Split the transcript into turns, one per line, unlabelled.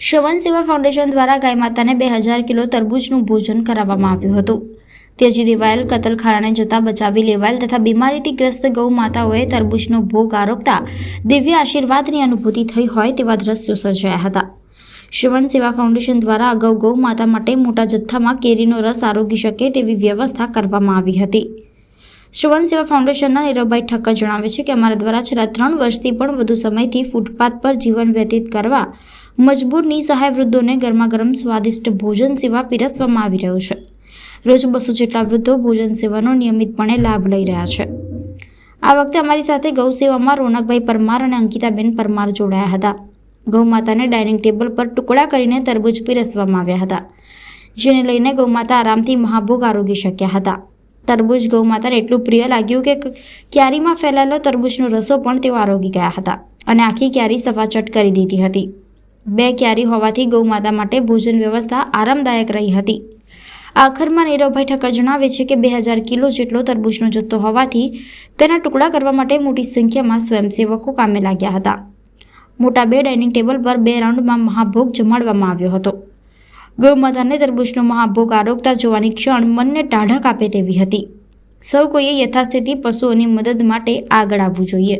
શ્રવણ સેવા ફાઉન્ડેશન દ્વારા ગાય માતાને 2000 કિલો તરબૂચનું ભોજન કરાવવામાં આવ્યું હતું। ત્યજી દેવાયેલ કતલખાને જતા બચાવી લેવાયેલ તથા બીમારીથી ગ્રસ્ત ગૌ માતાઓએ તરબૂચનો ભોગ આરોગતા દિવ્ય આશીર્વાદની અનુભૂતિ થઈ હોય તેવા દ્રશ્યો સર્જાયા હતા। શ્રવણ સેવા ફાઉન્ડેશન દ્વારા અગાઉ ગૌ માતા માટે મોટા જથ્થામાં કેરીનો રસ આરોગી શકે તેવી વ્યવસ્થા કરવામાં આવી હતી। શ્રવણ સેવા ફાઉન્ડેશનના નીરવભાઈ ઠક્કર જણાવે છે કે અમારા દ્વારા છેલ્લા 3 વર્ષથી પણ વધુ સમયથી ફૂટપાથ પર જીવન વ્યતીત કરવા મજબૂર નિસહાય વૃદ્ધોને ગરમાગરમ સ્વાદિષ્ટ ભોજન સેવા પીરસવામાં આવી રહ્યું છે। રોજ 200 જેટલા વૃદ્ધો ભોજન સેવાનો નિયમિતપણે લાભ લઈ રહ્યા છે। આ વખતે અમારી સાથે ગૌ સેવામાં રોનકભાઈ પરમાર અને અંકિતાબેન પરમાર જોડાયા હતા। ગૌ માતાને ડાઇનિંગ ટેબલ પર ટુકડા કરીને તરબૂચ પીરસવામાં આવ્યા હતા, જેને લઈને ગૌ માતા આરામથી મહાભોગ આરોગી શક્યા હતા। તરબૂચ ગૌ માતાને એટલું પ્રિય લાગ્યું કે ક્યારીમાં ફેલાયેલો તરબૂચનો રસો પણ તેઓ આરોગી ગયા હતા અને આખી ક્યારી સફાચટ કરી દીધી હતી। 2 ક્યારી હોવાથી ગૌ માતા માટે ભોજન વ્યવસ્થા આરામદાયક રહી હતી। આખરમાં નીરવભાઈ ઠક્કર જણાવે છે કે 2000 કિલો જેટલો તરબૂચનો જથ્થો હોવાથી તેના ટુકડા કરવા માટે મોટી સંખ્યામાં સ્વયંસેવકો કામે લાગ્યા હતા। મોટા 2 ડાઇનિંગ ટેબલ પર 2 રાઉન્ડમાં મહાભોગ જમાડવામાં આવ્યો હતો। ગૌ માતાને તરબૂચનો મહાભોગ આરોગતા જોવાની ક્ષણ મનને ટાઢક આપે તેવી હતી। સૌ કોઈએ યથાસ્થિતિ પશુઓની મદદ માટે આગળ આવવું જોઈએ।